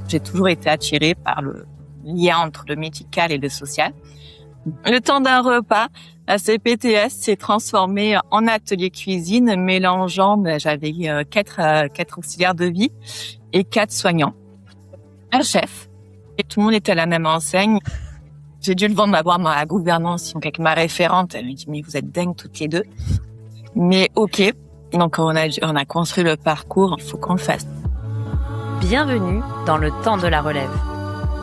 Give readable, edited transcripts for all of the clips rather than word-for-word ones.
J'ai toujours été attirée par le lien entre le médical et le social. Le temps d'un repas, la CPTS s'est transformée en atelier cuisine mélangeant, j'avais quatre auxiliaires de vie et 4 soignants, un chef. Et tout le monde était à la même enseigne. J'ai dû le vendre à ma gouvernance, donc avec ma référente. Elle me dit, mais vous êtes dingues toutes les deux. Mais ok, donc on a construit le parcours, il faut qu'on le fasse. Bienvenue dans le temps de la relève.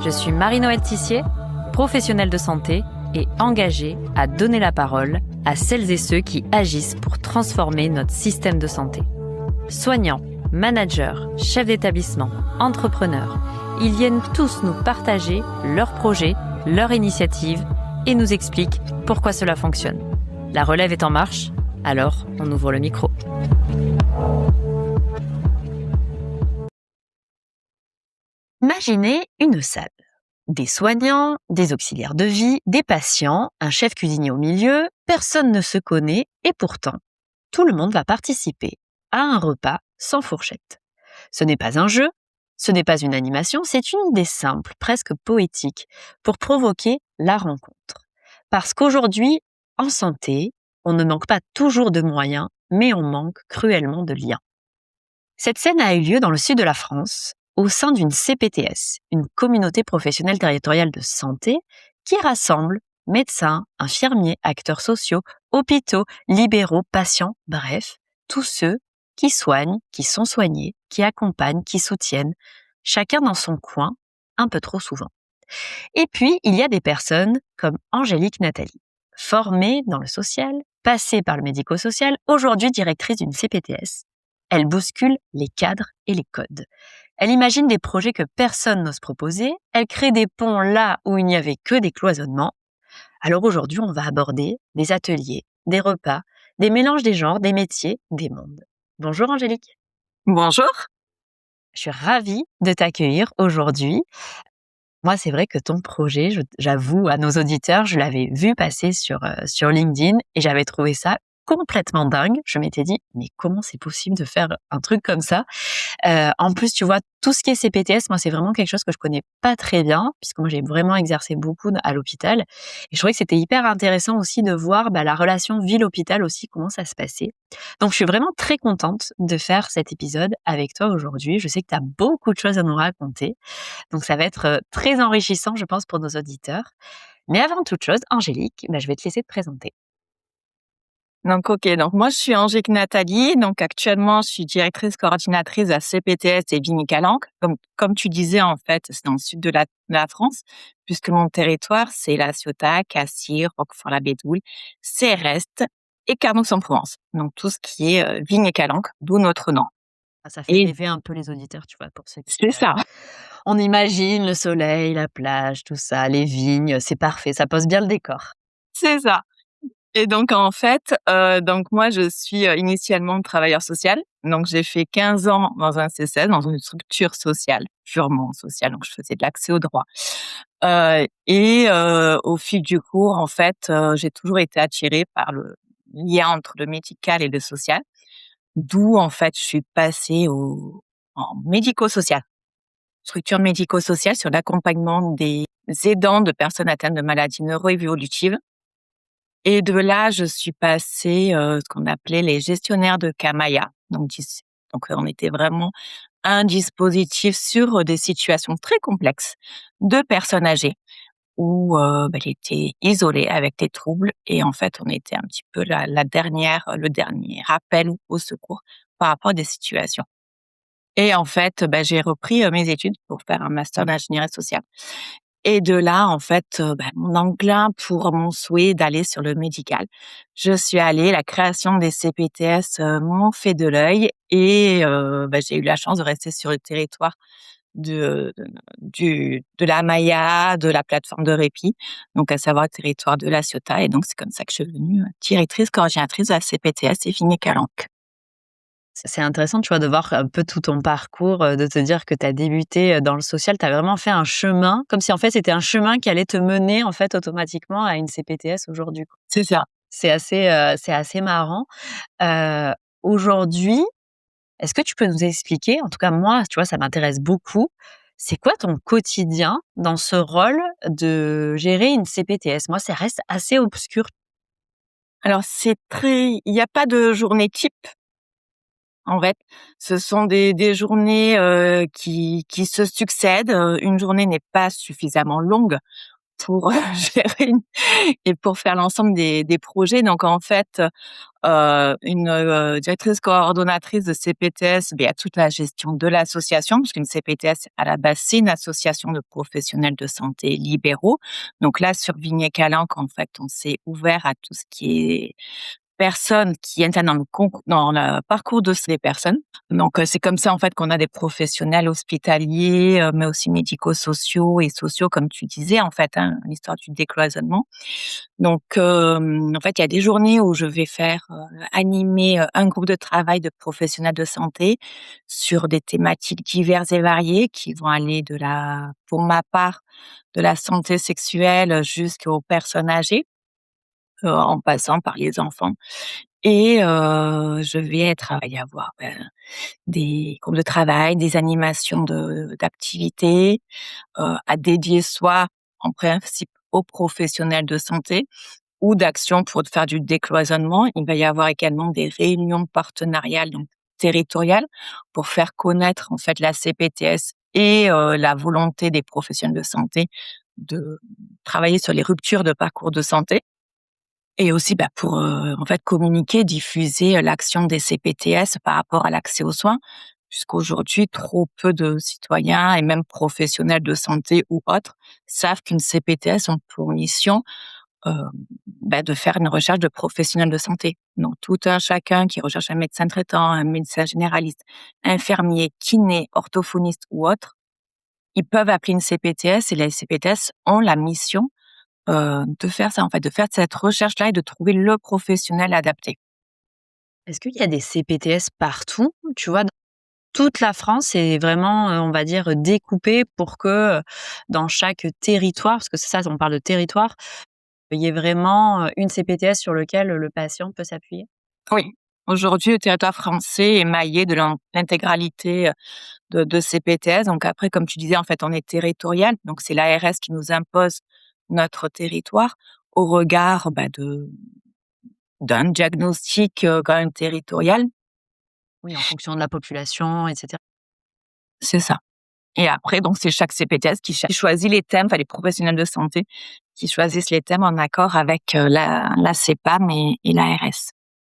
Je suis Marie-Noëlle Tissier, professionnelle de santé et engagée à donner la parole à celles et ceux qui agissent pour transformer notre système de santé. Soignants, managers, chefs d'établissement, entrepreneurs, ils viennent tous nous partager leurs projets, leurs initiatives et nous expliquent pourquoi cela fonctionne. La relève est en marche, alors on ouvre le micro. Imaginez une salle. Des soignants, des auxiliaires de vie, des patients, un chef cuisinier au milieu, personne ne se connaît et pourtant, tout le monde va participer à un repas sans fourchette. Ce n'est pas un jeu, ce n'est pas une animation, c'est une idée simple, presque poétique, pour provoquer la rencontre. Parce qu'aujourd'hui, en santé, on ne manque pas toujours de moyens, mais on manque cruellement de liens. Cette scène a eu lieu dans le sud de la France, au sein d'une CPTS, une communauté professionnelle territoriale de santé, qui rassemble médecins, infirmiers, acteurs sociaux, hôpitaux, libéraux, patients, bref, tous ceux qui soignent, qui sont soignés, qui accompagnent, qui soutiennent, chacun dans son coin, un peu trop souvent. Et puis, il y a des personnes comme Angélique Nathalie, formée dans le social, passée par le médico-social, aujourd'hui directrice d'une CPTS. Elle bouscule les cadres et les codes. Elle imagine des projets que personne n'ose proposer. Elle crée des ponts là où il n'y avait que des cloisonnements. Alors aujourd'hui, on va aborder des ateliers, des repas, des mélanges des genres, des métiers, des mondes. Bonjour Angélique. Bonjour. Je suis ravie de t'accueillir aujourd'hui. Moi, c'est vrai que ton projet, j'avoue à nos auditeurs, je l'avais vu passer sur LinkedIn et j'avais trouvé ça complètement dingue. Je m'étais dit, mais comment c'est possible de faire un truc comme ça? En plus, tu vois, tout ce qui est CPTS, moi, c'est vraiment quelque chose que je connais pas très bien, puisque moi, j'ai vraiment exercé beaucoup à l'hôpital. Et je trouvais que c'était hyper intéressant aussi de voir la relation ville-hôpital aussi, comment ça se passait. Donc, je suis vraiment très contente de faire cet épisode avec toi aujourd'hui. Je sais que tu as beaucoup de choses à nous raconter. Donc, ça va être très enrichissant, je pense, pour nos auditeurs. Mais avant toute chose, Angélique, je vais te laisser te présenter. Donc moi je suis Angélique Nathalie, donc actuellement je suis directrice coordinatrice à CPTS et Vigny-Calanques. Comme tu disais en fait, c'est dans le sud de la France, puisque mon territoire c'est La Ciotat, Cassir, Roquefort-la-Bédoule, Céreste et Carnoux-en-Provence. Donc tout ce qui est Vigny-Calanques, d'où notre nom. Ça fait rêver un peu les auditeurs, tu vois, pour ceux qui... C'est ça. On imagine le soleil, la plage, tout ça, les vignes, c'est parfait, ça pose bien le décor. C'est ça. Et donc en fait, moi je suis initialement travailleur social. Donc j'ai fait 15 ans dans un CCS, dans une structure sociale, purement sociale. Donc je faisais de l'accès au droit. Au fil du cours, en fait, j'ai toujours été attirée par le lien entre le médical et le social. D'où en fait je suis passée en médico-social, structure médico-sociale sur l'accompagnement des aidants de personnes atteintes de maladies neuro-évolutives. Et de là, je suis passée, ce qu'on appelait les gestionnaires de cas Maya. Donc, on était vraiment un dispositif sur des situations très complexes de personnes âgées où elles étaient isolées avec des troubles et en fait, on était un petit peu le dernier appel au secours par rapport à des situations. Et en fait, j'ai repris mes études pour faire un master d'ingénierie sociale. Et de là, en fait, mon enclin pour mon souhait d'aller sur le médical. Je suis allée, la création des CPTS m'ont fait de l'œil et j'ai eu la chance de rester sur le territoire de la Maya, de la plateforme de répit, donc à savoir le territoire de La Ciotat. Et donc, c'est comme ça que je suis devenue directrice coordinatrice de la CPTS et Vigny-Calanques. C'est intéressant, tu vois, de voir un peu tout ton parcours, de te dire que tu as débuté dans le social, tu as vraiment fait un chemin, comme si en fait c'était un chemin qui allait te mener en fait automatiquement à une CPTS aujourd'hui, quoi. C'est ça. C'est assez marrant. Aujourd'hui, est-ce que tu peux nous expliquer, en tout cas moi, tu vois, ça m'intéresse beaucoup, C'est quoi ton quotidien dans ce rôle de gérer une CPTS? Moi, ça reste assez obscur. Alors il y a pas de journée type, en fait. Ce sont des journées, qui se succèdent. Une journée n'est pas suffisamment longue pour gérer et pour faire l'ensemble des projets. Donc en fait, une, directrice coordonnatrice de CPTS, il y a toute la gestion de l'association, parce qu'une CPTS, à la base, c'est une association de professionnels de santé libéraux. Donc là, sur Vigné-Calanques, en fait, on s'est ouvert à tout ce qui est personnes qui interviennent dans le parcours de ces personnes. Donc, c'est comme ça, en fait, qu'on a des professionnels hospitaliers, mais aussi médico-sociaux et sociaux, comme tu disais, en fait, hein, l'histoire du décloisonnement. Donc, en fait, il y a des journées où je vais animer, un groupe de travail de professionnels de santé sur des thématiques diverses et variées qui vont aller pour ma part, de la santé sexuelle jusqu'aux personnes âgées, en passant par les enfants. Et il va y avoir, des groupes de travail, des animations d'activités, à dédier soit, en principe, aux professionnels de santé ou d'actions pour faire du décloisonnement. Il va y avoir également des réunions partenariales, donc territoriales, pour faire connaître, en fait, la CPTS et la volonté des professionnels de santé de travailler sur les ruptures de parcours de santé. Et aussi, pour, en fait, communiquer, diffuser, l'action des CPTS par rapport à l'accès aux soins, puisqu'aujourd'hui, trop peu de citoyens et même professionnels de santé ou autres savent qu'une CPTS ont pour mission, heu, de faire une recherche de professionnels de santé. Donc tout un chacun qui recherche un médecin traitant, un médecin généraliste, infirmier, kiné, orthophoniste ou autre, ils peuvent appeler une CPTS et les CPTS ont la mission de faire ça, en fait, de faire cette recherche-là et de trouver le professionnel adapté. Est-ce qu'il y a des CPTS partout? Tu vois, dans toute la France, c'est vraiment, on va dire, découpé pour que, dans chaque territoire, parce que c'est ça, on parle de territoire, il y ait vraiment, une CPTS sur lequel le patient peut s'appuyer? Oui, aujourd'hui, le territoire français est maillé de l'intégralité, de CPTS. Donc après, comme tu disais, en fait, on est territorial, donc c'est l'ARS qui nous impose notre territoire au regard, d'un diagnostic, quand même territorial. Oui, en fonction de la population et cetera. C'est ça. Et après, donc c'est chaque CPTS qui choisit les thèmes, enfin les professionnels de santé qui choisissent les thèmes en accord avec, la CPAM et l'ARS.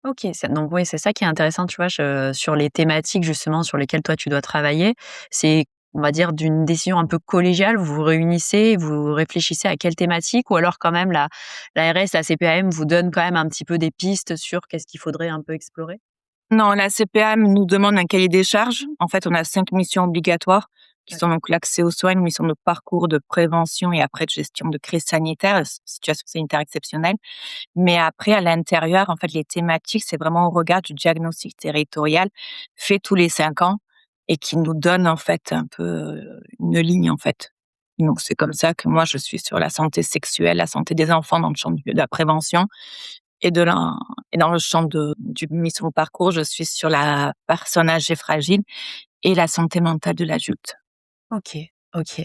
OK, donc oui, c'est ça qui est intéressant, tu vois, sur les thématiques justement sur lesquelles toi tu dois travailler. C'est, on va dire, d'une décision un peu collégiale, vous vous réunissez, vous réfléchissez à quelle thématique ou alors quand même la l'ARS, la CPAM vous donne quand même un petit peu des pistes sur qu'est-ce qu'il faudrait un peu explorer? Non, la CPAM nous demande un cahier des charges. En fait, on a 5 missions obligatoires qui sont D'accord. donc l'accès aux soins, une mission de parcours de prévention et après de gestion de crise sanitaire, situation sanitaire exceptionnelle. Mais après, à l'intérieur, en fait, les thématiques, c'est vraiment au regard du diagnostic territorial fait tous les 5 ans et qui nous donne, en fait, un peu, une ligne, en fait. Donc c'est comme ça que moi, je suis sur la santé sexuelle, la santé des enfants dans le champ de la prévention et de la et dans le champ du mission parcours, je suis sur la personne âgée fragile et la santé mentale de l'adulte. OK, OK.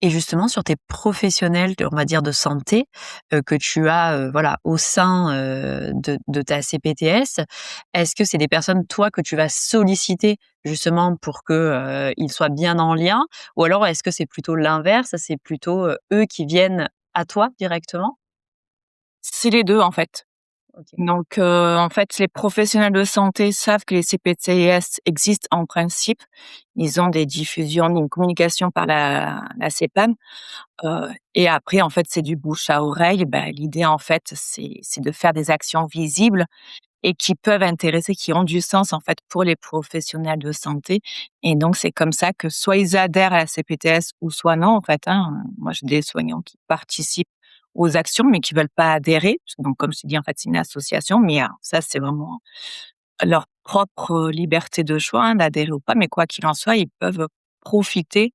Et justement sur tes professionnels on va dire de santé, que tu as, voilà au sein, de ta CPTS, est-ce que c'est des personnes toi que tu vas solliciter justement pour que, ils soient bien en lien? Ou alors est-ce que c'est plutôt l'inverse, c'est plutôt, eux qui viennent à toi directement? C'est les 2 en fait. OK. Donc, en fait, les professionnels de santé savent que les CPTS existent en principe. Ils ont des diffusions, une communication par la CPAM, et après, en fait, c'est du bouche à oreille. L'idée, en fait, c'est de faire des actions visibles et qui peuvent intéresser, qui ont du sens, en fait, pour les professionnels de santé et donc c'est comme ça que soit ils adhèrent à la CPTS ou soit non, en fait, hein. Moi, j'ai des soignants qui participent aux actions, mais qui veulent pas adhérer. Donc comme je t'ai dit, en fait, c'est une association, mais ça, c'est vraiment leur propre liberté de choix, hein, d'adhérer ou pas, mais quoi qu'il en soit, ils peuvent profiter,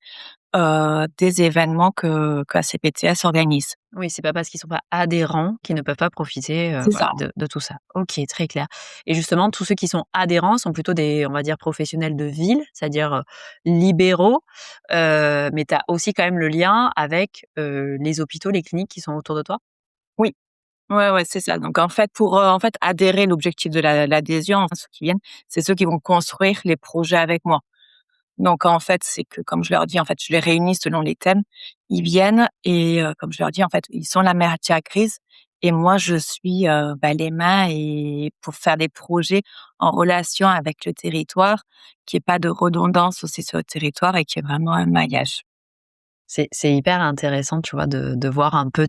des événements que la CPTS organise. Oui, c'est pas parce qu'ils sont pas adhérents qu'ils ne peuvent pas profiter, C'est voilà, ça. de tout ça. OK, très clair. Et justement, tous ceux qui sont adhérents sont plutôt des, on va dire, professionnels de ville, c'est-à-dire, libéraux, mais tu as aussi quand même le lien avec, les hôpitaux, les cliniques qui sont autour de toi? Oui. Ouais, ouais, c'est ça. Donc en fait, pour, en fait, adhérer, l'objectif de l'adhésion, enfin, ceux qui viennent, c'est ceux qui vont construire les projets avec moi. Donc en fait, c'est que comme je leur dis, en fait, je les réunis selon les thèmes. Ils viennent et comme je leur dis, en fait, ils sont la matière grise et moi je suis, les mains et pour faire des projets en relation avec le territoire, qu'il y ait pas de redondance aussi sur le territoire et qu'il y ait vraiment un maillage. C'est hyper intéressant, tu vois, de voir un peu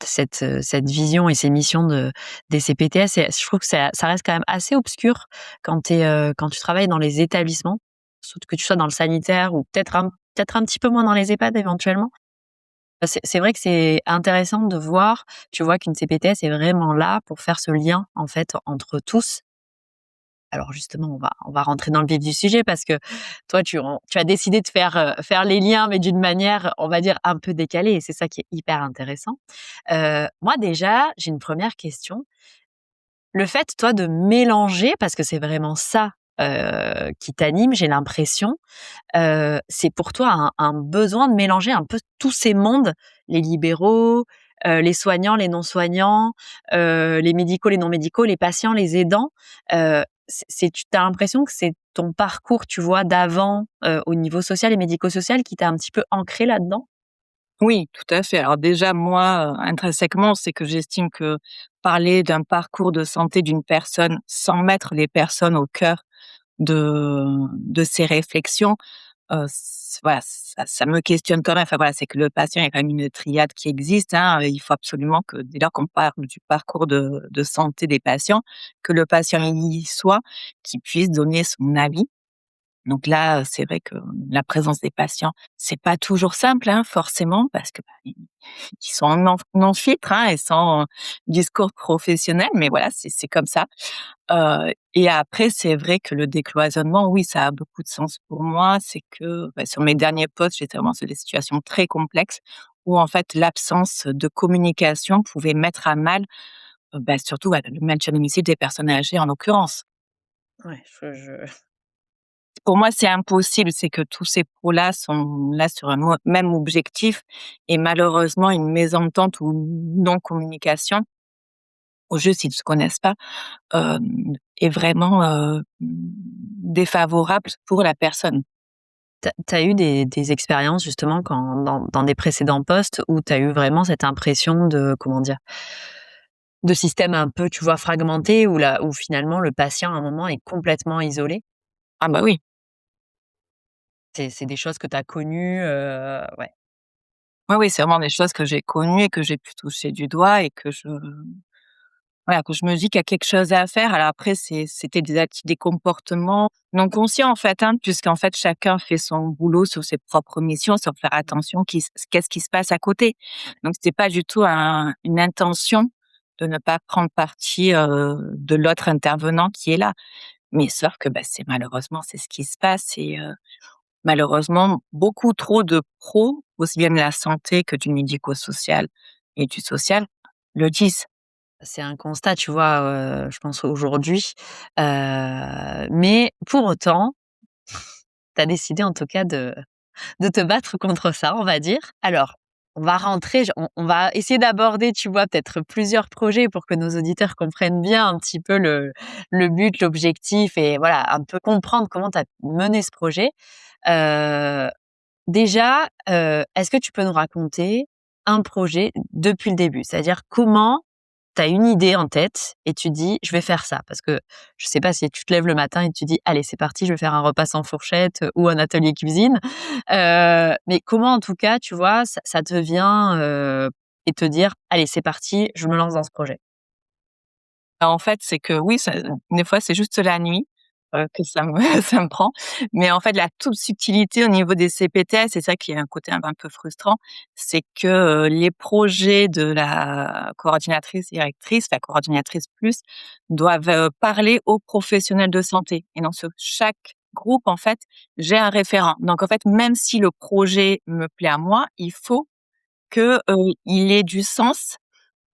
cette vision et ces missions des CPTS, et je trouve que ça reste quand même assez obscur quand tu travailles dans les établissements, surtout que tu sois dans le sanitaire ou peut-être un petit peu moins dans les EHPAD éventuellement. C'est vrai que c'est intéressant de voir, tu vois, qu'une CPTS est vraiment là pour faire ce lien, en fait, entre tous. Alors justement, on va rentrer dans le vif du sujet parce que toi, tu as décidé de faire les liens, mais d'une manière, on va dire, un peu décalée, et c'est ça qui est hyper intéressant. Moi déjà, j'ai une première question. Le fait, toi, de mélanger, parce que c'est vraiment ça, qui t'anime, j'ai l'impression, c'est pour toi un besoin de mélanger un peu tous ces mondes, les libéraux, les soignants, les non-soignants, les médicaux, les non-médicaux, les patients, les aidants. Tu as l'impression que c'est ton parcours, tu vois, d'avant, au niveau social et médico-social qui t'a un petit peu ancré là-dedans? Oui, tout à fait. Alors déjà, moi, intrinsèquement, c'est que j'estime que parler d'un parcours de santé d'une personne sans mettre les personnes au cœur de ses réflexions, voilà, ça me questionne quand même. Enfin voilà, c'est que le patient, il y a quand même une triade qui existe, hein. Il faut absolument que dès lors qu'on parle du parcours de santé des patients, que le patient y soit, qu'il puisse donner son avis. Donc là, c'est vrai que la présence des patients, c'est pas toujours simple, hein, forcément, parce que, ils sont en non-filtre, hein, et sans discours professionnel, mais voilà, c'est comme ça. Et après, c'est vrai que le décloisonnement, oui, ça a beaucoup de sens pour moi. C'est que, sur mes derniers postes, j'étais vraiment sur des situations très complexes où, en fait, l'absence de communication pouvait mettre à mal, surtout, le maintien à domicile des personnes âgées, en l'occurrence. Ouais, je Pour moi, c'est impossible, c'est que tous ces pros-là sont là sur un même objectif et malheureusement, une mésentente ou une non-communication, ou juste ils ne se connaissent pas, est vraiment, défavorable pour la personne. Tu eu des expériences justement quand dans des précédents postes où tu as eu vraiment cette impression de, comment dire? De système un peu, tu vois, fragmenté, où finalement le patient à un moment est complètement isolé? Ah bah oui. C'est des choses que tu as connues, ouais. Oui, oui, c'est vraiment des choses que j'ai connues et que j'ai pu toucher du doigt et que je voilà, que je me dis qu'il y a quelque chose à faire. Alors après, c'était des comportements non conscients, en fait, hein, puisqu'en fait, chacun fait son boulot sur ses propres missions, sans faire attention qu'est-ce qui se passe à côté. Donc c'était pas du tout une intention de ne pas prendre parti, de l'autre intervenant qui est là. Mais sauf que, c'est ce qui se passe et malheureusement, beaucoup trop de pros, aussi bien de la santé que du médico-social et du social, le disent. C'est un constat, tu vois, je pense aujourd'hui, mais pour autant, tu as décidé en tout cas de te battre contre ça, on va dire. Alors, on va rentrer, on va essayer d'aborder, tu vois, peut-être plusieurs projets pour que nos auditeurs comprennent bien un petit peu le but, l'objectif, et voilà, un peu comprendre comment tu as mené ce projet. Heu, déjà, est-ce que tu peux nous raconter un projet depuis le début? C'est-à-dire comment tu as une idée en tête et tu dis: «Je vais faire ça», parce que je sais pas si tu te lèves le matin et tu dis: «Allez, c'est parti, je vais faire un repas sans fourchette, ou un atelier cuisine». Mais comment, en tout cas, tu vois, ça te vient, et te dire: «Allez, c'est parti, je me lance dans ce projet»? En fait, c'est que oui, des fois, c'est juste la nuit, que ça me ça me prend. Mais en fait, la toute subtilité au niveau des CPTS, c'est ça qui est un côté un peu frustrant, c'est que, les projets de la coordinatrice directrice, la coordinatrice plus, doivent, parler aux professionnels de santé et donc sur chaque groupe, en fait, j'ai un référent. Donc en fait, même si le projet me plaît à moi, il faut que, il ait du sens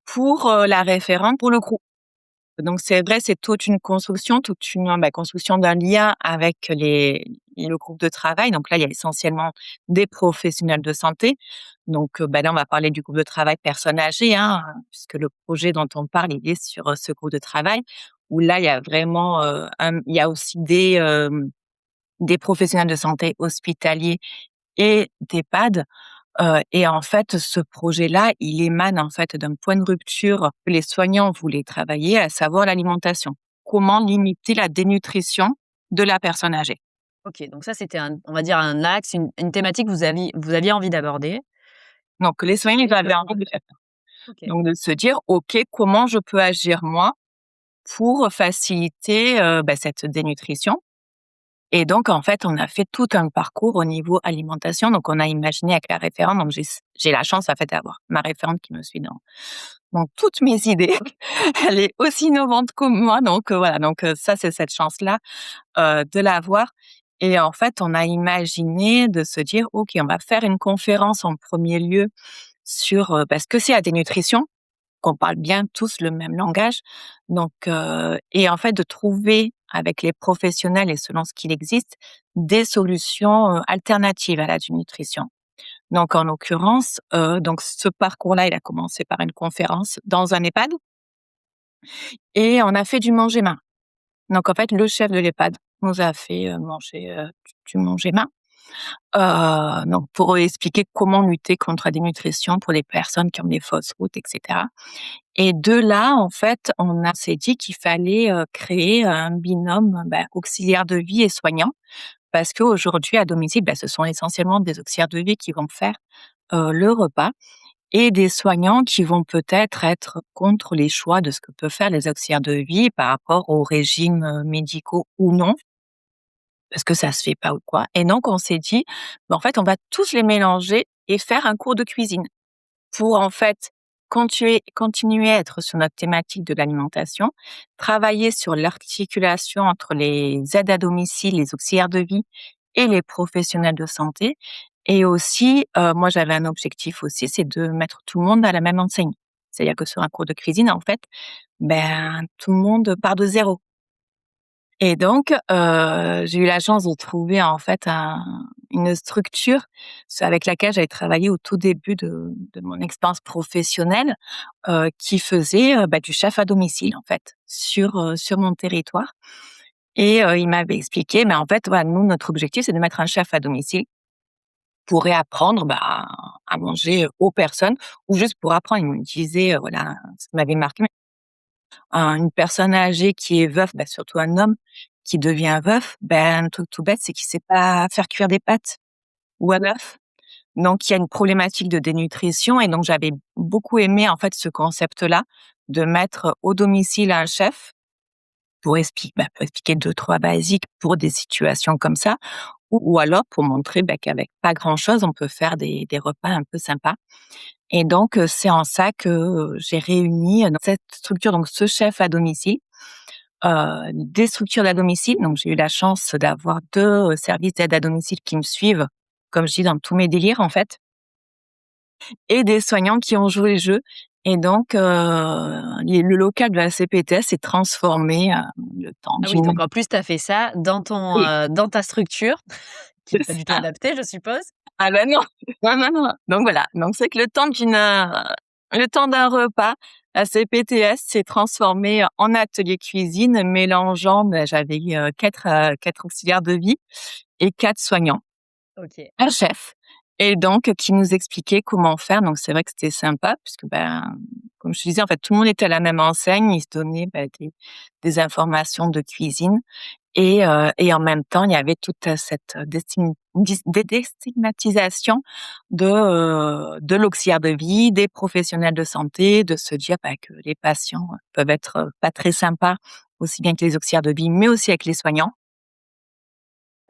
pour, la référente, pour le groupe. Donc c'est vrai, c'est toute une, construction d'un lien avec le groupe de travail. Donc là, il y a essentiellement des professionnels de santé. Donc, là, on va parler du groupe de travail personnes âgées, hein, puisque le projet dont on parle, il est sur, ce groupe de travail où là, il y a vraiment, il y a aussi des professionnels de santé hospitaliers et d'EHPAD. Et en fait, ce projet-là, il émane en fait d'un point de rupture que les soignants voulaient travailler, à savoir l'alimentation. Comment limiter la dénutrition de la personne âgée? OK, donc ça, c'était on va dire un axe, une thématique que vous aviez envie d'aborder. Donc les soignants, ils avaient envie de OK. donc de se dire: «OK, comment je peux agir moi pour faciliter, cette dénutrition?» Et donc en fait, on a fait tout un parcours au niveau alimentation. Donc on a imaginé avec la référente, donc j'ai la chance en fait d'avoir ma référente qui me suit dans toutes mes idées. Elle est aussi innovante que moi, donc voilà, donc ça, c'est cette chance-là, de l'avoir. Et en fait, on a imaginé de se dire: «OK, on va faire une conférence en premier lieu sur, ce que c'est la dénutrition», qu'on parle bien tous le même langage. Donc et en fait, de trouver avec les professionnels et selon ce qu'il existe, des solutions, alternatives à la dénutrition. Donc en l'occurrence, donc ce parcours-là, il a commencé par une conférence dans un EHPAD et on a fait du manger main. Donc en fait, le chef de l'EHPAD nous a fait, manger, du manger main, donc pour expliquer comment lutter contre la dénutrition pour les personnes qui ont des fausses routes et cetera. Et de là, en fait, s'est dit qu'il fallait, créer un binôme, auxiliaire de vie et soignant. Parce qu'aujourd'hui, à domicile, ce sont essentiellement des auxiliaires de vie qui vont faire, le repas et des soignants qui vont peut-être être contre les choix de ce que peuvent faire les auxiliaires de vie par rapport aux régimes, médicaux ou non, parce que ça se fait pas ou quoi. Et donc on s'est dit: en fait, on va tous les mélanger et faire un cours de cuisine pour, en fait, continuer à être sur notre thématique de l'alimentation, travailler sur l'articulation entre les aides à domicile, les auxiliaires de vie et les professionnels de santé. Et aussi, moi, j'avais un objectif aussi, c'est de mettre tout le monde à la même enseigne. C'est-à-dire que sur un cours de cuisine, en fait, tout le monde part de zéro. Et donc, j'ai eu la chance de trouver en fait une structure avec laquelle j'avais travaillé au tout début de mon expérience professionnelle, qui faisait, du chef à domicile en fait sur mon territoire. Et il m'avait expliqué, mais en fait, voilà, nous, notre objectif, c'est de mettre un chef à domicile pour réapprendre, à manger aux personnes ou juste pour apprendre. Il me disait, voilà, ça m'avait marqué, une personne âgée qui est veuf, surtout un homme qui devient veuf, un truc tout bête, c'est qu'il sait pas faire cuire des pâtes ou un œuf. Donc il y a une problématique de dénutrition et donc j'avais beaucoup aimé en fait ce concept-là, de mettre au domicile un chef pour expliquer 2-3 basiques pour des situations comme ça ou alors pour montrer, qu'avec pas grand-chose, on peut faire des repas un peu sympas. Et donc c'est en ça que, j'ai réuni, dans cette structure, donc ce chef à domicile, des structures à domicile. Donc j'ai eu la chance d'avoir 2 services d'aide à domicile qui me suivent, comme je dis, dans tous mes délires, en fait, et des soignants qui ont joué le jeu. Et donc le local de la CPTS s'est transformé, le temps Ah oui, d'une donc en plus, tu as fait ça oui, dans ta structure, qui c'est est pas du tout ça. adaptée, je suppose? Ah bah non, non, non, non. Donc voilà, donc c'est que le temps d'un repas, la CPTS s'est transformée en atelier cuisine mélangeant, j'avais, 4 auxiliaires de vie et 4 soignants, OK. un chef et donc qui nous expliquait comment faire. Donc c'est vrai que c'était sympa puisque, comme je te disais, en fait, tout le monde était à la même enseigne. Ils se donnaient, des informations de cuisine. Et en même temps, il y avait toute, cette, déstigmatisation de l'auxiliaire de vie, des professionnels de santé, de se dire, que les patients peuvent être, pas très sympas, aussi bien que les auxiliaires de vie, mais aussi avec les soignants.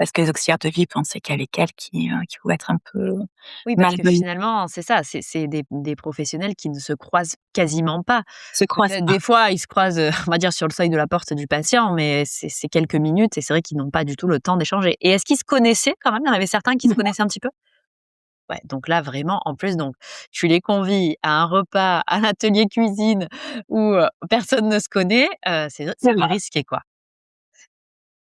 parce que les auxiliaires de vie pensaient qu'il y avait quelqu'un qui pouvait être un peu Oui, parce que malveillant. finalement, c'est ça, c'est des professionnels qui ne se croisent quasiment pas. Se croisent Peut-être pas. des fois, ils se croisent, on va dire sur le seuil de la porte du patient, mais c'est quelques minutes et c'est vrai qu'ils n'ont pas du tout le temps d'échanger. Et est-ce qu'ils se connaissaient quand même? Il y en avait certains qui se connaissaient un petit peu? Ouais, donc là vraiment, en plus donc, tu les convies à un repas, à l'atelier cuisine où, personne ne se connaît, c'est C'est un peu vrai. risqué, quoi.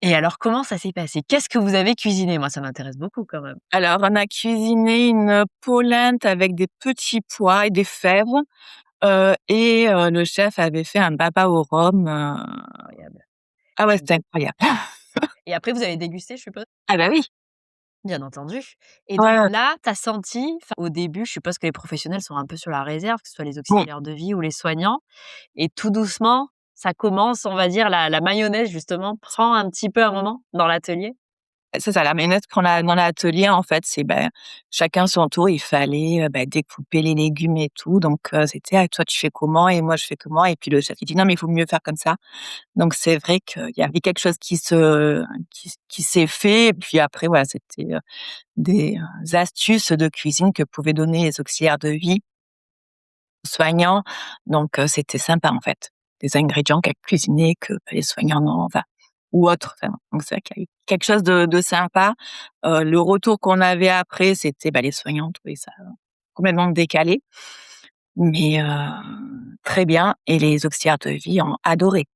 Et alors comment ça s'est passé? Qu'est-ce que vous avez cuisiné? Moi, ça m'intéresse beaucoup quand même. Alors on a cuisiné une polenta avec des petits pois et des fèves, le chef avait fait un baba au rhum, Incroyable. ah ouais, Et c'était incroyable. et après vous avez dégusté, je suppose? Ah bah oui. Bien entendu. Et Ouais, donc ouais. là, tu as senti, enfin, au début, je suppose que les professionnels sont un peu sur la réserve, que ce soit les Mmh. auxiliaires de vie ou les soignants, et tout doucement, ça commence, on va dire, la mayonnaise justement prend un petit peu un moment dans l'atelier? C'est ça, la mayonnaise qu'on a dans l'atelier, en fait, c'est, chacun son tour. Il fallait, découper les légumes et tout. Donc, c'était: «Ah, toi, tu fais comment?» et moi, je fais comment? Et puis le chef, il dit: «Non, mais il faut mieux faire comme ça». Donc c'est vrai qu'il y avait quelque chose qui s'est fait. Et puis après, voilà, c'était, des, astuces de cuisine que pouvaient donner les auxiliaires de vie aux soignants. Donc, c'était sympa, en fait. Des ingrédients qu'elle cuisinait que les soignants n'ont enfin, ou autres, enfin, donc c'est vrai qu'il y a eu quelque chose de sympa. Le retour qu'on avait après, c'était, les soignants trouvaient ça complètement décalé, mais très bien, et les auxiliaires de vie ont adoré.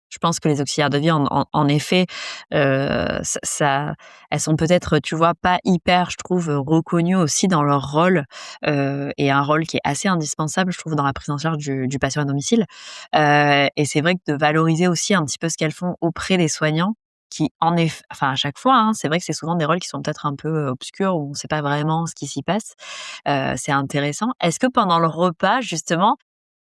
Je pense que les auxiliaires de vie, en effet, ça elles sont peut-être, tu vois, pas hyper, je trouve, reconnues aussi dans leur rôle, et un rôle qui est assez indispensable, je trouve, dans la prise en charge du patient à domicile. Et c'est vrai que de valoriser aussi un petit peu ce qu'elles font auprès des soignants qui, enfin, à chaque fois, hein, c'est vrai que c'est souvent des rôles qui sont peut-être un peu, obscurs, où on ne sait pas vraiment ce qui s'y passe. C'est intéressant. Est-ce que pendant le repas, justement,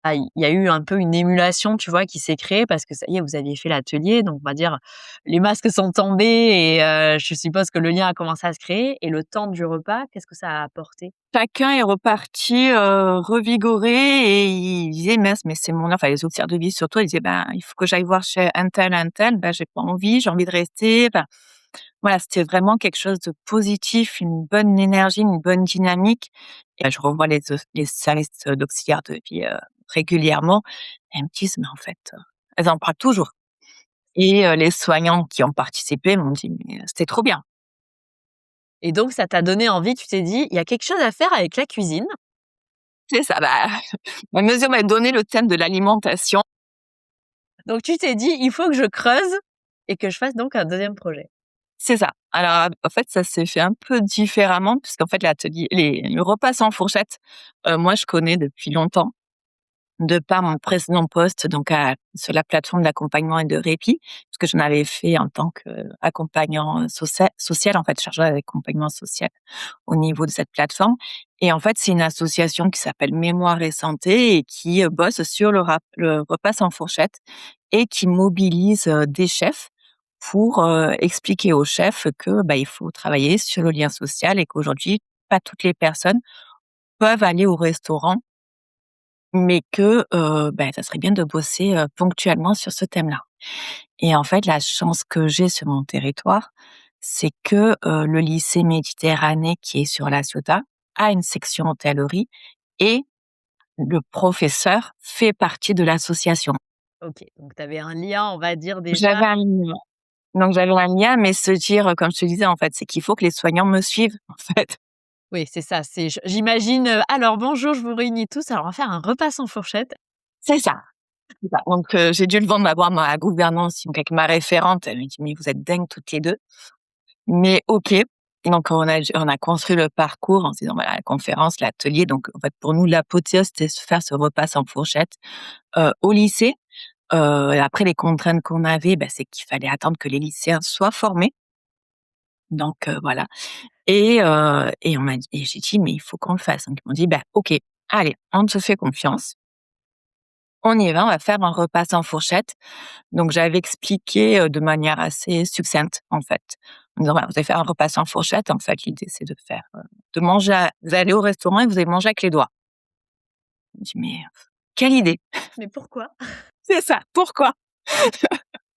il y a eu un peu une émulation, tu vois, qui s'est créée parce que ça y est, vous aviez fait l'atelier, donc on va dire, les masques sont tombés et je suppose que le lien a commencé à se créer, et le temps du repas, qu'est-ce que ça a apporté? Chacun est reparti, revigoré, et il disait: «Mince, mais c'est mon heure», enfin les auxiliaires de vie surtout, ils disaient: «Ben, il faut que j'aille voir chez un tel, j'ai pas envie, j'ai envie de rester». Enfin, voilà, c'était vraiment quelque chose de positif, une bonne énergie, une bonne dynamique. Et je revois les services d'auxiliaires de vie, régulièrement, et elles me disent: «Mais en fait», elles en parlent toujours, et les soignants qui ont participé m'ont dit: «Mais, c'était trop bien». Et donc ça t'a donné envie, tu t'es dit: «Il y a quelque chose à faire avec la cuisine». C'est ça, ma mesure m'a donné le thème de l'alimentation. Donc tu t'es dit: «Il faut que je creuse et que je fasse donc un deuxième projet». C'est ça. Alors, en fait, ça s'est fait un peu différemment puisqu'en fait le repas sans fourchette, moi je connais depuis longtemps, de par mon précédent poste, donc sur la plateforme d'accompagnement et de répit, parce que j'en avais fait en tant qu'accompagnant social, en fait, chargé d'accompagnement social au niveau de cette plateforme. Et en fait, c'est une association qui s'appelle Mémoire et Santé et qui, bosse sur le repas sans fourchette, et qui mobilise, des chefs pour, expliquer aux chefs que, il faut travailler sur le lien social, et qu'aujourd'hui, pas toutes les personnes peuvent aller au restaurant, mais que, ça serait bien de bosser, ponctuellement sur ce thème-là. Et en fait, la chance que j'ai sur mon territoire, c'est que, le lycée Méditerranée qui est sur La Ciotat a une section hôtellerie, et le professeur fait partie de l'association. OK, donc tu avais un lien, on va dire déjà. J'avais un lien donc j'avais un lien, mais se dire, comme je te disais, en fait, c'est qu'il faut que les soignants me suivent, en fait. Oui, c'est ça, j'imagine, «Alors bonjour, je vous réunis tous, alors on va faire un repas sans fourchette». C'est ça, c'est ça. Donc j'ai dû le vendre d'abord à ma gouvernante, donc avec ma référente, elle me dit: «Mais vous êtes dingues toutes les 2». Mais OK. Donc on a construit le parcours en se disant: «Voilà, la conférence, l'atelier». Donc en fait, pour nous, l'apothéose, c'était se faire ce repas sans fourchette, au lycée. Et après les contraintes qu'on avait, c'est qu'il fallait attendre que les lycéens soient formés. Donc voilà, et on m'a dit, et j'ai dit: «Mais il faut qu'on le fasse». Donc ils m'ont dit: OK, allez, on te fait confiance. On y va, on va faire un repas sans fourchette». Donc j'avais expliqué, de manière assez succincte, en fait, en disant: «Voilà, vous allez faire un repas sans fourchette. En fait, l'idée, c'est de manger vous allez au restaurant et vous allez manger avec les doigts». Je me dit: «Mais quelle idée!» Mais pourquoi? C'est ça, pourquoi?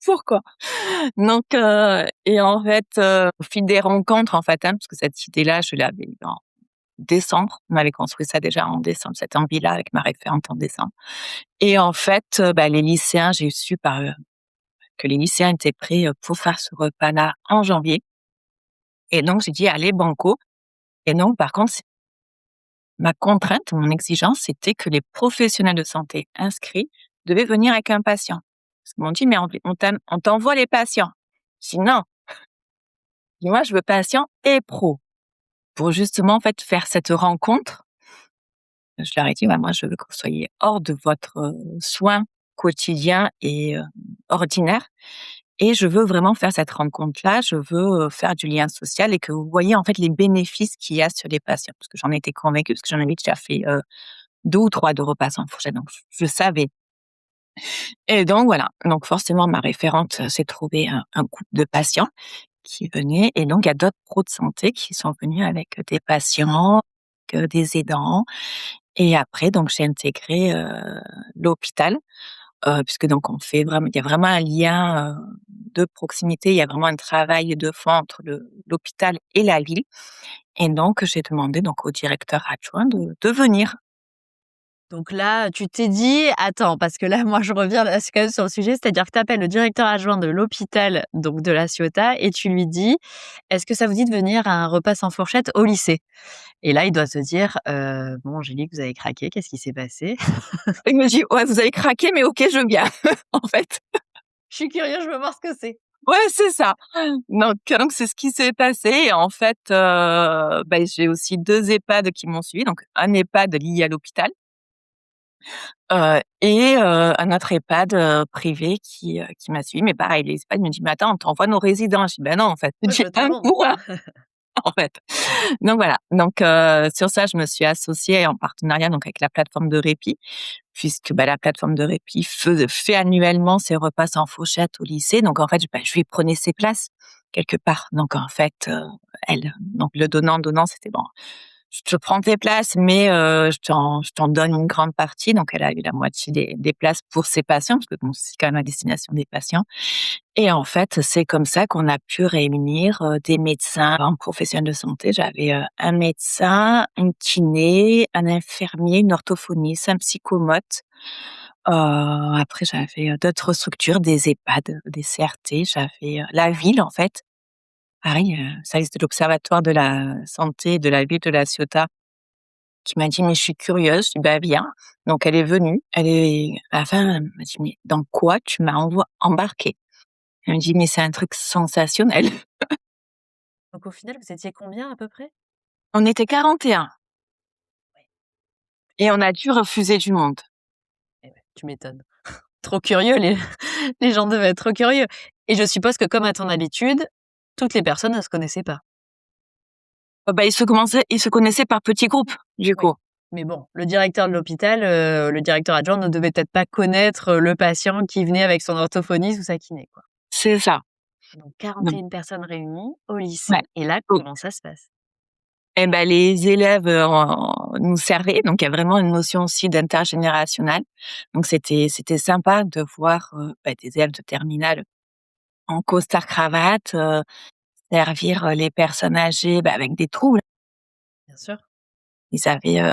pourquoi? Donc et en fait, au fil des rencontres, en fait, parce que cette idée-là, je l'avais eue en décembre. On avait construit ça déjà en décembre, cette envie-là avec ma référente en décembre et en fait, les lycéens, j'ai su que les lycéens étaient prêts, pour faire ce repas-là en janvier et donc j'ai dit: «Allez banco» et donc par contre, ma contrainte, mon exigence, c'était que les professionnels de santé inscrits devaient venir avec un patient. Parce qu'ils m'ont dit: «Mais on t'envoie les patients». Je dis: «Non, moi je veux patient et pro». Pour justement, en fait, faire cette rencontre, je leur ai dit: «Bah, moi je veux que vous soyez hors de votre, soin quotidien et ordinaire et je veux vraiment faire cette rencontre-là. Je veux, faire du lien social et que vous voyez, en fait, les bénéfices qu'il y a sur les patients». Parce que j'en étais convaincue, parce que j'en avais déjà fait, 2 ou 3 de repas sans fourchette, donc je savais et donc voilà, donc forcément ma référente, s'est trouvée un couple de patients qui venaient et donc il y a d'autres pros de santé qui sont venus avec des patients, des aidants et après donc j'ai intégré, l'hôpital, puisque donc on fait vraiment il y a vraiment un lien, de proximité, il y a vraiment un travail de fond entre l'hôpital et la ville et donc j'ai demandé donc au directeur adjoint de venir. Donc là, tu t'es dit: «Attends», parce que là, moi, je reviens là, c'est quand même sur le sujet, c'est-à-dire que tu appelles le directeur adjoint de l'hôpital, donc de la Ciotat et tu lui dis: «Est-ce que ça vous dit de venir à un repas sans fourchette au lycée?» Et là, il doit se dire: Bon, Angélique, vous avez craqué, qu'est-ce qui s'est passé?» Il me dit: «Ouais, vous avez craqué, mais OK, je viens», en fait. «Je suis curieux, je veux voir ce que c'est». Ouais, c'est ça. Donc c'est ce qui s'est passé et en fait, j'ai aussi 2 EHPAD qui m'ont suivie, donc un EHPAD lié à l'hôpital, et un autre EHPAD, privé qui m'a suivie. Mais pareil, les EHPAD me dit: «Mais attends, on t'envoie nos résidents». Je dis: «Ben non, en fait, «Ouais, je j'ai veux tout le un monde». pour un, en fait». Donc voilà, donc sur ça, je me suis associée en partenariat donc avec la plateforme de répit, puisque, la plateforme de répit fait annuellement ses repas sans fourchette au lycée. Donc en fait, je lui prenais ses places quelque part. Donc en fait, donc le donnant-donnant, c'était: «Bon, je te prends tes places, mais je t'en donne une grande partie». Donc elle a eu la moitié des places pour ses patients, parce que bon, c'est quand même à destination des patients. Et en fait, c'est comme ça qu'on a pu réunir, des médecins, un professionnel de santé. J'avais, un médecin, une kiné, un infirmier, une orthophoniste, un psychomote. Après j'avais, d'autres structures, des EHPAD, des CRT. J'avais, la ville en fait, pareil, service de l'Observatoire de la santé de la ville de La Ciotat qui m'a dit: «Mais je suis curieuse». Je dis: «Bah, viens». Donc elle est venue, à la fin, elle m'a dit: «Mais dans quoi tu m'as embarquée?» Elle me dit: «Mais c'est un truc sensationnel». Donc au final, vous étiez combien à peu près? On était 41 Ouais. et on a dû refuser du monde. Eh ouais, tu m'étonnes. Trop curieux, les les gens devaient être trop curieux et je suppose que comme à ton habitude, toutes les personnes ne se connaissaient pas? Ils se connaissaient par petits groupes, du Oui. coup. Mais bon, le directeur de l'hôpital, le directeur adjoint ne devait peut-être pas connaître, le patient qui venait avec son orthophoniste ou sa kiné, quoi. C'est ça. Donc Donc 41 personnes réunies au lycée ouais. et là, Oh comment ça se passe? et les élèves, nous servaient, donc il y a vraiment une notion aussi d'intergénérationnel. Donc c'était sympa de voir, des élèves de terminale en costard cravate, servir, les personnes âgées, avec des troubles. Bien sûr. Ils avaient,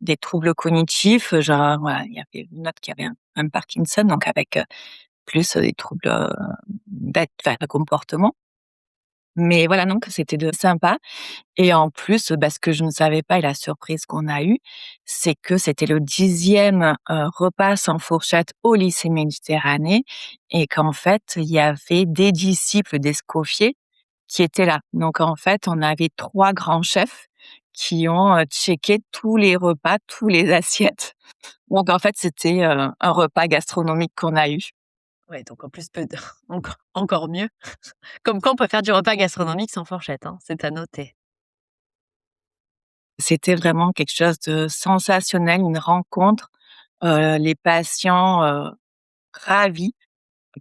des troubles cognitifs, genre, voilà, il y avait une autre qui avait un Parkinson, donc avec, plus, des troubles, de comportement. Mais voilà, donc c'était de sympa et en plus, ce que je ne savais pas et la surprise qu'on a eue, c'est que c'était le 10e, repas sans fourchette au lycée Méditerranée et qu'en fait, il y avait des disciples d'Escoffier qui étaient là. Donc en fait, on avait 3 grands chefs qui ont, checké tous les repas, tous les assiettes. Donc en fait, c'était, un repas gastronomique qu'on a eu. Ouais, donc en plus peut encore mieux. Comme quoi on peut faire du repas gastronomique sans fourchette, hein, c'est à noter. C'était vraiment quelque chose de sensationnel, une rencontre, les patients, ravis,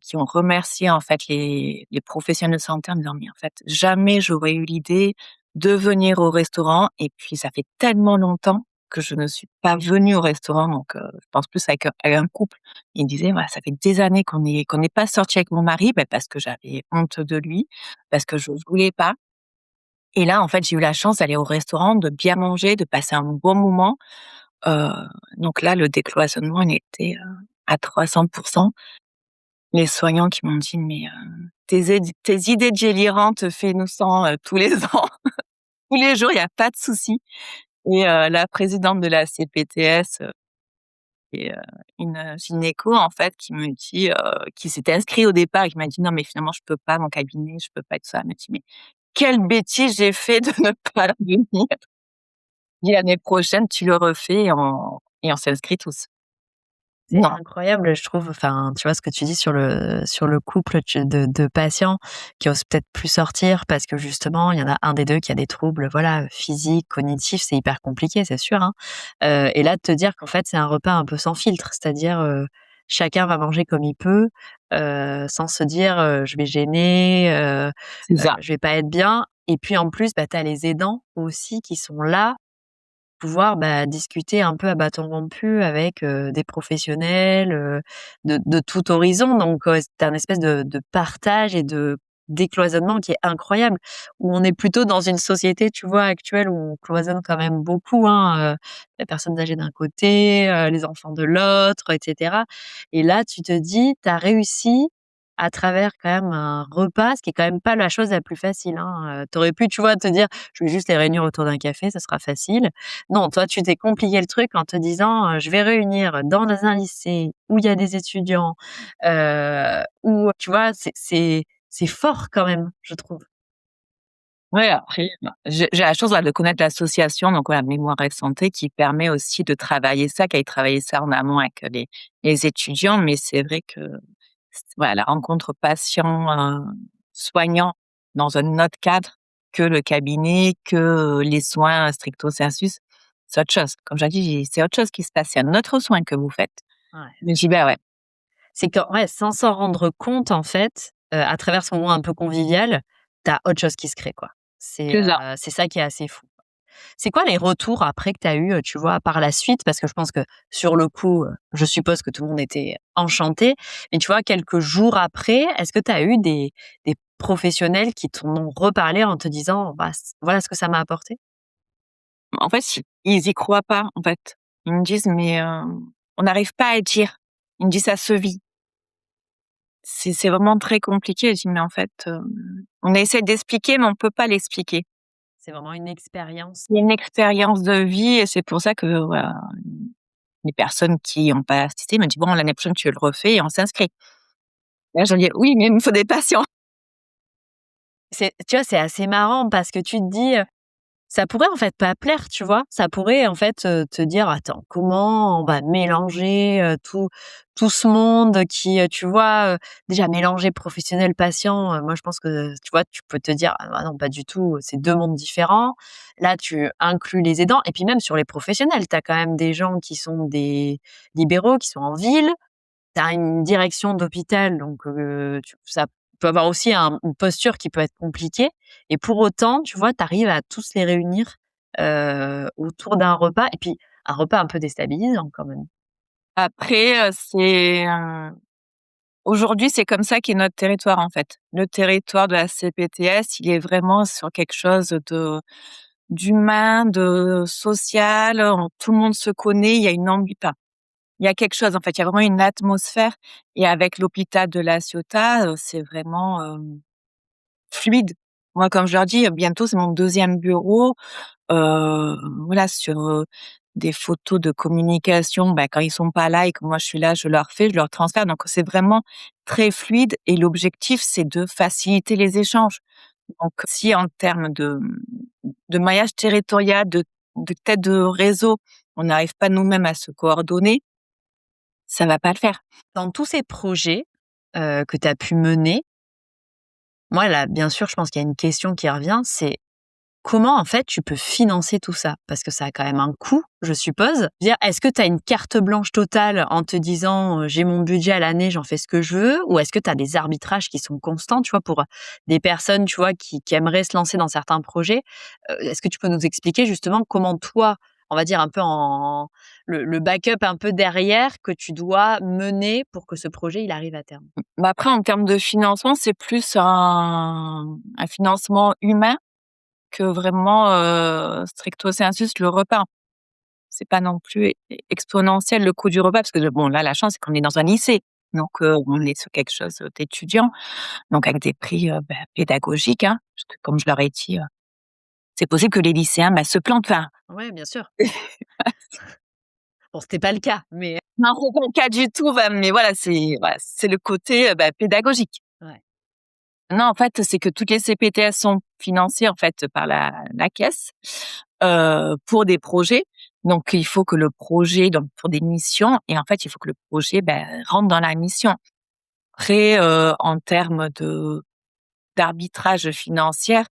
qui ont remercié en fait les professionnels de santé en disant: «Mais en fait, jamais j'aurais eu l'idée de venir au restaurant et puis ça fait tellement longtemps». que je ne suis pas venue au restaurant, donc je pense plus avec un couple. Il disait: «Voilà, ça fait des années qu'on n'est pas sortis avec mon mari», parce que j'avais honte de lui, parce que je voulais pas. Et là, en fait, j'ai eu la chance d'aller au restaurant, de bien manger, de passer un bon moment. Heu, donc là, le décloisonnement, il était, à 300%. Les soignants qui m'ont dit: «Mais, tes idées de gélirantes, fais-nous-en, tous les ans, tous les jours, il y a pas de souci». Et la présidente de la CPTS, et une, gynéco, en fait, qui me dit, qui s'était inscrit au départ et qui m'a dit: «Non, mais finalement, je peux pas, mon cabinet, je peux pas», et tout ça. Elle m'a dit: «Mais quelle bêtise j'ai fait de ne pas venir. Dis l'année prochaine, tu le refais et on s'inscrit tous». C'est Non, incroyable, je trouve, enfin, tu vois ce que tu dis sur le couple de patients qui osent peut-être plus sortir parce que justement, il y en a un des 2 qui a des troubles, voilà, physiques, cognitifs, c'est hyper compliqué, c'est sûr, hein. Et là, de te dire qu'en fait, c'est un repas un peu sans filtre, c'est-à-dire, chacun va manger comme il peut, sans se dire, «Je vais gêner, c'est ça. je vais pas être bien». Et puis en plus, bah, tu as les aidants aussi qui sont là pouvoir, bah, discuter un peu à bâton rompu avec, des professionnels, de tout horizon. Donc, c'est un espèce de partage et de décloisonnement qui est incroyable. Où on est plutôt dans une société, tu vois, actuelle où on cloisonne quand même beaucoup, hein, les personnes âgées d'un côté, les enfants de l'autre, et cetera. Et là, tu te dis: «Tu as réussi à travers quand même un repas», ce qui est quand même pas la chose la plus facile, hein. Tu aurais pu, tu vois, te dire: «Je vais juste les réunir autour d'un café, ça sera facile». Non, toi, tu t'es compliqué le truc en te disant, «Je vais réunir dans un lycée où il y a des étudiants», où tu vois? C'est fort quand même, je trouve. Ouais, après, j'ai la chance, voilà, de connaître l'association, donc voilà, Mémoire et Santé, qui permet aussi de travailler ça, qui a travaillé ça en amont avec les étudiants. Mais c'est vrai que voilà, la rencontre patient, soignant dans un autre cadre que le cabinet, que les soins stricto sensus, c'est autre chose. Comme j'ai dit, c'est autre chose qui se passe, c'est un autre soin que vous faites. Ouais. Je me dis: «Bah, ouais, C'est que ouais, sans s'en rendre compte, en fait, à travers ce moment un peu convivial, tu as autre chose qui se crée, quoi. c'est ça». C'est ça qui est assez fou. C'est quoi les retours après que tu as eu, tu vois, par la suite? Parce que je pense que sur le coup, je suppose que tout le monde était enchanté. Mais tu vois, quelques jours après, est-ce que tu as eu des professionnels qui t'en ont reparlé en te disant: «Bah, voilà ce que ça m'a apporté»? En fait, ils y croient pas, en fait. Ils me disent: «Mais, on n'arrive pas à dire». Ils me disent: «Ça se vit». C'est vraiment très compliqué. Je dis: «Mais en fait, on essaie d'expliquer, mais on peut pas l'expliquer». C'est vraiment une expérience. C'est une expérience de vie et c'est pour ça que, voilà, les personnes qui ont pas assisté m'ont dit: «Bon, l'année prochaine, tu le refais et on s'inscrit». Là, je leur dis: «Oui, mais il me faut des patients». Tu vois, c'est assez marrant parce que tu te dis, ça pourrait en fait pas plaire, tu vois? Ça pourrait en fait, te dire: «Attends, comment on va mélanger, tout ce monde qui», tu vois? Déjà mélanger professionnel, patient, moi je pense que, tu vois, tu peux te dire: «Ah non, pas du tout, c'est 2 mondes différents». Là, tu inclus les aidants et puis même sur les professionnels, tu as quand même des gens qui sont des libéraux, qui sont en ville. Tu as une direction d'hôpital, donc tu ça peut avoir aussi une posture qui peut être compliquée et pour autant, tu vois, tu arrives à tous les réunir, autour d'un repas et puis un repas un peu déstabilisant quand même. Après, aujourd'hui, c'est comme ça qu'est notre territoire, en fait. Le territoire de la CPTS, il est vraiment sur quelque chose d'humain, de social, tout le monde se connaît, il y a une il y a quelque chose, en fait, il y a vraiment une atmosphère. Et avec l'hôpital de La Ciotat, c'est vraiment, fluide. Moi, comme je leur dis, bientôt, c'est mon deuxième bureau. Voilà, sur, des photos de communication, quand ils sont pas là et que moi je suis là, je leur fais, je leur transfère. Donc c'est vraiment très fluide et l'objectif, c'est de faciliter les échanges. Donc si en termes de maillage territorial, de tête de réseau, on n'arrive pas nous-mêmes à se coordonner, ça va pas le faire. Dans tous ces projets, que tu as pu mener, moi là, bien sûr, je pense qu'il y a une question qui revient, c'est comment, en fait, tu peux financer tout ça? Parce que ça a quand même un coût, je suppose. Je veux dire, est-ce que tu as une carte blanche totale en te disant, «J'ai mon budget à l'année, j'en fais ce que je veux» ou est-ce que tu as des arbitrages qui sont constants, tu vois, pour, des personnes, tu vois, qui aimeraient se lancer dans certains projets? Est-ce que tu peux nous expliquer justement comment toi, on va dire un peu en le backup un peu derrière que tu dois mener pour que ce projet, il arrive à terme? Bah, après en termes de financement, c'est plus un financement humain que vraiment, stricto sensus le repas. C'est pas non plus exponentiel le coût du repas parce que bon là, la chance, c'est qu'on est dans un lycée, donc on est sur quelque chose, d'étudiant, donc avec des prix, pédagogiques, hein, parce que comme je leur ai dit, c'est possible que les lycéens, se plantent, enfin Ouais, bien sûr. Bon, c'était pas le cas, mais non, c'est pas le cas du tout, mais voilà, c'est le côté, pédagogique. ouais. Non, en fait, c'est que toutes les CPTS sont financées, en fait, par la caisse, pour des projets. Donc il faut que le projet donc pour des missions et en fait, il faut que le projet, rentre dans la mission. Après, en termes de d'arbitrage financier,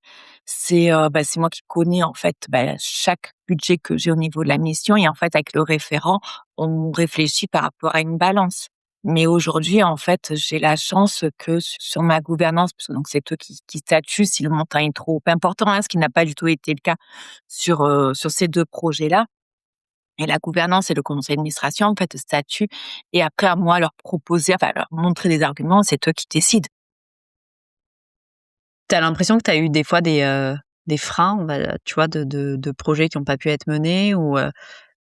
c'est moi qui connais, en fait, chaque budget que j'ai au niveau de la mission et en fait, avec le référent, on réfléchit par rapport à une balance. Mais aujourd'hui, en fait, j'ai la chance que sur ma gouvernance, parce que donc c'est eux qui statuent si le montant est trop important, hein, ce qui n'a pas du tout été le cas sur ces 2 projets-là. Et la gouvernance et le conseil d'administration, en fait, statuent et après à moi leur proposer, enfin leur montrer des arguments, c'est eux qui décident. Tu as l'impression que tu as eu des fois des freins, tu vois, de projets qui ont pas pu être menés ou,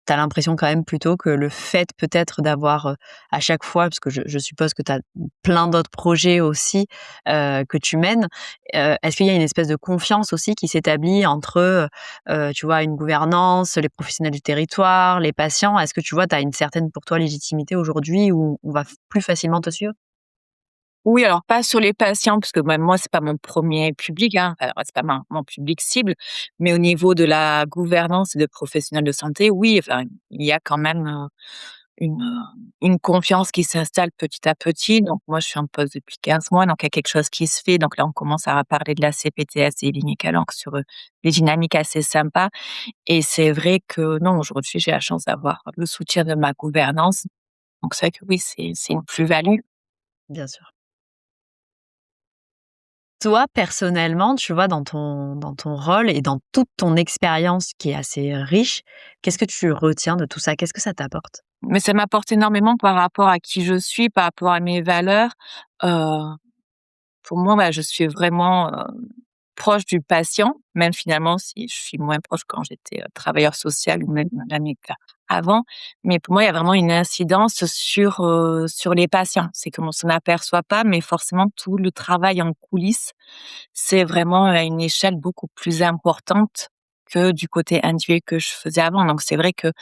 tu as l'impression quand même plutôt que le fait peut-être d'avoir, à chaque fois, parce que je suppose que tu as plein d'autres projets aussi, que tu mènes, est-ce qu'il y a une espèce de confiance aussi qui s'établit entre, tu vois, une gouvernance, les professionnels du territoire, les patients? Est-ce que tu vois, tu as une certaine, pour toi, légitimité aujourd'hui où on va plus facilement te suivre? Oui, alors pas sur les patients, parce que moi, c'est pas mon premier public, hein, enfin, c'est pas mon public cible, mais au niveau de la gouvernance et des professionnels de santé, oui, enfin, il y a quand même, une confiance qui s'installe petit à petit. Donc moi, je suis en poste depuis 15 mois, donc il y a quelque chose qui se fait. Donc là, on commence à parler de la CPTS et lignes calanques sur, des dynamiques assez sympas et c'est vrai que non, aujourd'hui, j'ai la chance d'avoir le soutien de ma gouvernance. Donc c'est vrai que oui, c'est une plus-value. Bien sûr. Toi, personnellement, tu vois, dans ton rôle et dans toute ton expérience qui est assez riche, qu'est-ce que tu retiens de tout ça? Qu'est-ce que ça t'apporte? Mais ça m'apporte énormément par rapport à qui je suis, par rapport à mes valeurs. Heu, pour moi, je suis vraiment, proche du patient, même finalement si je suis moins proche quand j'étais, travailleur social ou même l'année avant. Mais pour moi, il y a vraiment une incidence sur les patients. C'est qu'on s'en aperçoit pas, mais forcément tout le travail en coulisses, c'est vraiment à une échelle beaucoup plus importante que du côté individuel que je faisais avant. Donc c'est vrai que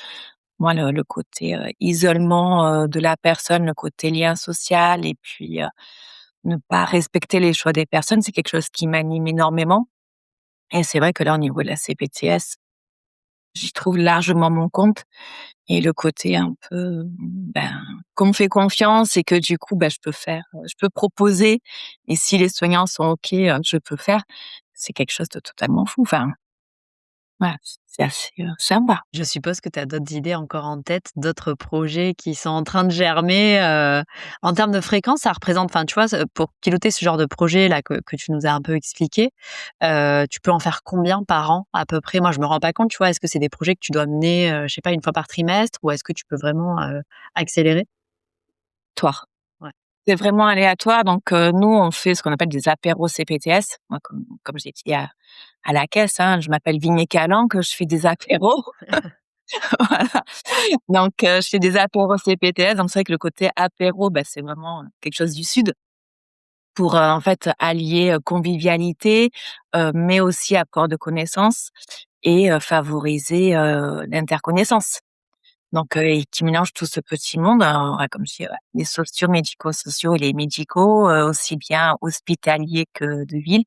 moi, le côté, isolement, de la personne, le côté lien social et puis, ne pas respecter les choix des personnes, c'est quelque chose qui m'anime énormément et c'est vrai que là, au niveau de la CPTS, j'y trouve largement mon compte et le côté un peu, qu'on me fait confiance et que du coup, je peux proposer et si les soignants sont OK, je peux faire, c'est quelque chose de totalement fou. Enfin, voilà, c'est assez, sympa. Je suppose que tu as d'autres idées encore en tête, d'autres projets qui sont en train de germer, en termes de fréquence, ça représente, enfin, tu vois, pour piloter ce genre de projet-là que tu nous as un peu expliqué, tu peux en faire combien par an à peu près? Moi, je me rends pas compte, tu vois? Est-ce que c'est des projets que tu dois mener, je sais pas, une fois par trimestre ou est-ce que tu peux vraiment, accélérer? Toi. Ouais. C'est vraiment aléatoire, donc nous, on fait ce qu'on appelle des apéros CPTS. Moi, comme j'ai dit à la caisse, hein, je m'appelle Vignée Calanque, je fais des apéros, voilà. Donc je fais des apéros CPTS, donc c'est vrai que le côté apéro, c'est vraiment, quelque chose du sud pour, en fait, allier, convivialité, mais aussi apport de connaissances et favoriser, l'interconnaissance. Donc et qui mélange tout ce petit monde, ouais, comme je dis, ouais, les sociaux, médico-sociaux et les médicaux, aussi bien hospitaliers que de ville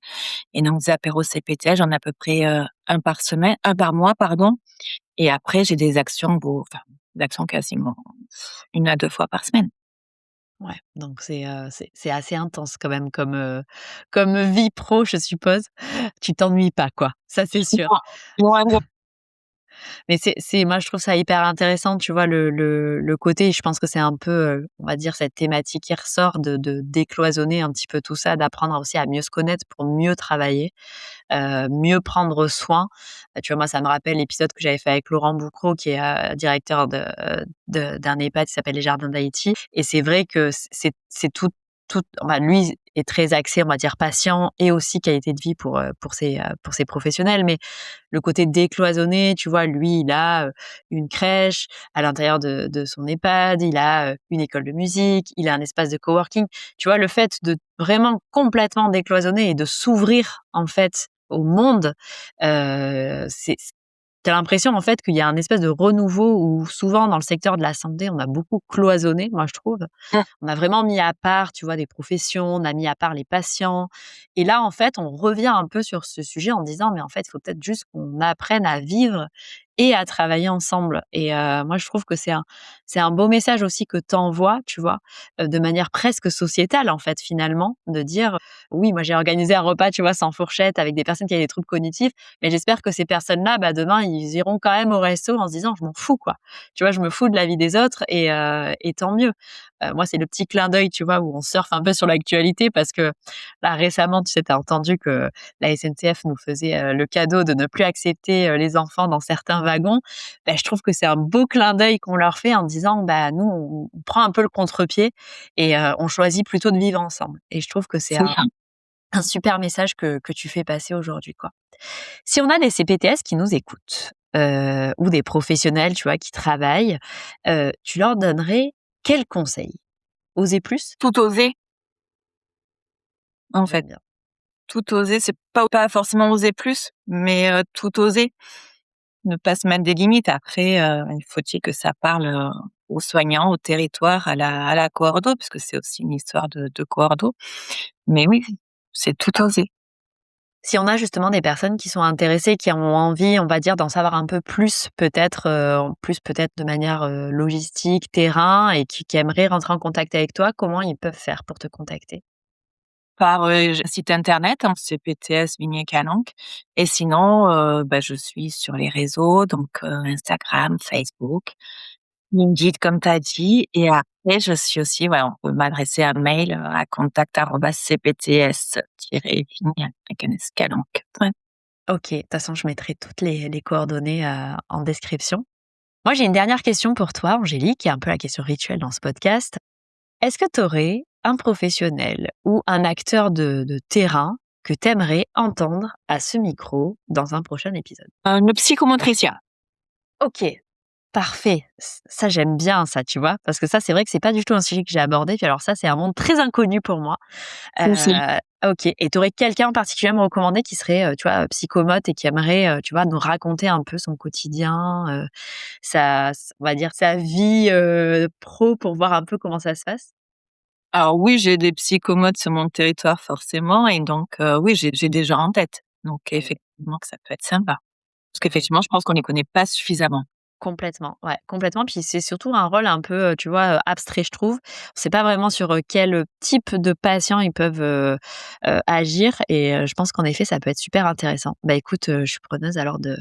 et donc des apéros CPT, j'en ai à peu près, 1 par mois, pardon et après j'ai des actions des actions quasiment 1 à 2 fois par semaine. Ouais, donc c'est assez intense quand même comme vie pro, je suppose. Tu t'ennuies pas, quoi, ça c'est sûr. Loin loin de Mais moi, je trouve ça hyper intéressant, tu vois, le côté, je pense que c'est un peu, on va dire, cette thématique qui ressort de décloisonner un petit peu tout ça, d'apprendre aussi à mieux se connaître pour mieux travailler, mieux prendre soin. Tu vois, moi, ça me rappelle l'épisode que j'avais fait avec Laurent Boucrot, qui est directeur d'un EHPAD qui s'appelle Les Jardins d'Haïti. Et c'est vrai que c'est tout, enfin, lui est très axé, on va dire, patient et aussi qualité de vie pour ses professionnels. Mais le côté décloisonné, tu vois, lui, il a une crèche à l'intérieur de son EHPAD, il a une école de musique, il a un espace de coworking. Tu vois, le fait de vraiment complètement décloisonner et de s'ouvrir, en fait, au monde, t'as l'impression, en fait, qu'il y a un espèce de renouveau où souvent, dans le secteur de la santé, on a beaucoup cloisonné, moi, je trouve. Mmh. On a vraiment mis à part, tu vois, des professions, on a mis à part les patients. Et là, en fait, on revient un peu sur ce sujet en disant, mais en fait, il faut peut-être juste qu'on apprenne à vivre et à travailler ensemble. Et moi, je trouve que c'est un beau message aussi que t'envoies, tu vois, de manière presque sociétale, en fait, finalement, de dire, oui, moi, j'ai organisé un repas, tu vois, sans fourchette, avec des personnes qui avaient des troubles cognitifs, mais j'espère que ces personnes-là, bah, demain, ils iront quand même au resto en se disant, je m'en fous, quoi. Tu vois, je me fous de la vie des autres et tant mieux. Moi, c'est le petit clin d'œil, tu vois, où on surfe un peu sur l'actualité parce que là, récemment, tu sais, t'as entendu que la SNCF nous faisait le cadeau de ne plus accepter les enfants dans certains wagons. Ben, je trouve que c'est un beau clin d'œil qu'on leur fait en disant, bah, nous, on prend un peu le contre-pied et on choisit plutôt de vivre ensemble. Et je trouve que c'est C'est ça. un super message que tu fais passer aujourd'hui, quoi. Si on a des CPTS qui nous écoutent, ou des professionnels, tu vois, qui travaillent, tu leur donnerais quels conseils? Oser plus? Tout oser, en J'aime fait. bien. Tout oser, c'est pas forcément oser plus, mais tout oser. Ne pas se mettre des limites. Après, il faut-il que ça parle, aux soignants, au territoire, à la coordo, puisque c'est aussi une histoire de coordo. Mais oui, c'est tout oser. Si on a justement des personnes qui sont intéressées, qui ont envie, on va dire, d'en savoir un peu plus peut-être, plus peut-être de manière, logistique, terrain et qui aimeraient rentrer en contact avec toi, comment ils peuvent faire pour te contacter? Par, site internet, hein, CPTS Vigné-Calanque et sinon, bah, je suis sur les réseaux donc Instagram, Facebook, LinkedIn comme tu as dit et après je suis aussi ouais, on peut m'adresser un mail, à contact@cpts-vigné avec un S, Calanque. Ouais. OK, de toute façon, je mettrai toutes les coordonnées, en description. Moi, j'ai une dernière question pour toi, Angélique, qui est un peu la question rituelle dans ce podcast. Est-ce que tu aurais un professionnel ou un acteur de terrain que tu aimerais entendre à ce micro dans un prochain épisode? Le psychomotricien. OK, parfait. Ça, j'aime bien ça, tu vois? Parce que ça, c'est vrai que c'est pas du tout un sujet que j'ai abordé. Puis alors ça, c'est un monde très inconnu pour moi. Aussi. OK, et tu aurais quelqu'un en particulier à me recommander qui serait, tu vois, psychomote et qui aimerait, tu vois, nous raconter un peu son quotidien, on va dire sa vie, pro pour voir un peu comment ça se passe? Alors oui, j'ai des psychomotes sur mon territoire forcément et donc oui, j'ai des gens en tête. Donc effectivement que ça peut être sympa. Parce qu'effectivement, je pense qu'on les connaît pas suffisamment. Complètement, ouais, complètement. Puis c'est surtout un rôle un peu, tu vois, abstrait, je trouve. On sait pas vraiment sur, quel type de patient ils peuvent, agir et je pense qu'en effet, ça peut être super intéressant. Bah, écoute, je suis preneuse alors de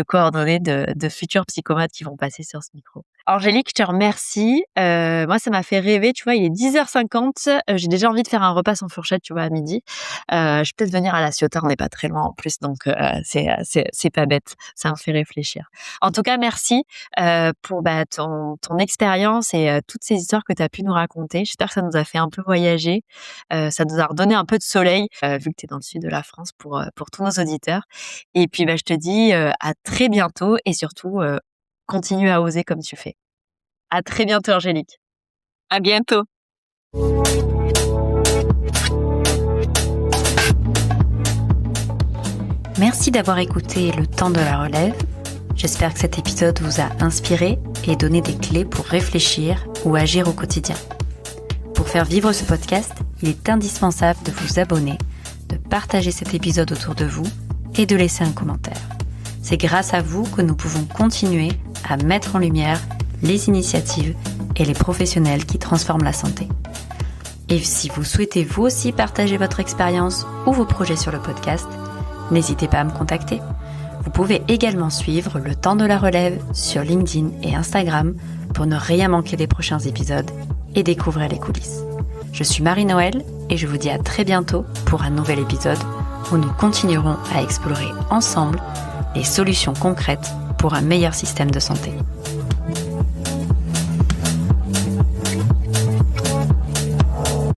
coordonnées de futurs psychomotes qui vont passer sur ce micro. Angélique, je te remercie. Moi, ça m'a fait rêver, tu vois, il est 10h50, j'ai déjà envie de faire un repas sans fourchette, tu vois, à midi. Je vais peut-être venir à La Ciotat, on n'est pas très loin en plus, donc c'est pas bête. Ça me fait réfléchir. En tout cas, merci pour bah, ton expérience et toutes ces histoires que tu as pu nous raconter. J'espère que ça nous a fait un peu voyager. Ça nous a redonné un peu de soleil, vu que tu es dans le sud de la France pour tous nos auditeurs. Et puis, bah, je te dis à très bientôt et surtout, continue à oser comme tu fais. À très bientôt, Angélique. À bientôt. Merci d'avoir écouté Le Temps de la Relève. J'espère que cet épisode vous a inspiré et donné des clés pour réfléchir ou agir au quotidien. Pour faire vivre ce podcast, il est indispensable de vous abonner, de partager cet épisode autour de vous et de laisser un commentaire. C'est grâce à vous que nous pouvons continuer à mettre en lumière les initiatives et les professionnels qui transforment la santé. Et si vous souhaitez vous aussi partager votre expérience ou vos projets sur le podcast, n'hésitez pas à me contacter. Vous pouvez également suivre Le Temps de la Relève sur LinkedIn et Instagram pour ne rien manquer des prochains épisodes et découvrir les coulisses. Je suis Marie-Noël et je vous dis à très bientôt pour un nouvel épisode où nous continuerons à explorer ensemble les solutions concrètes pour un meilleur système de santé.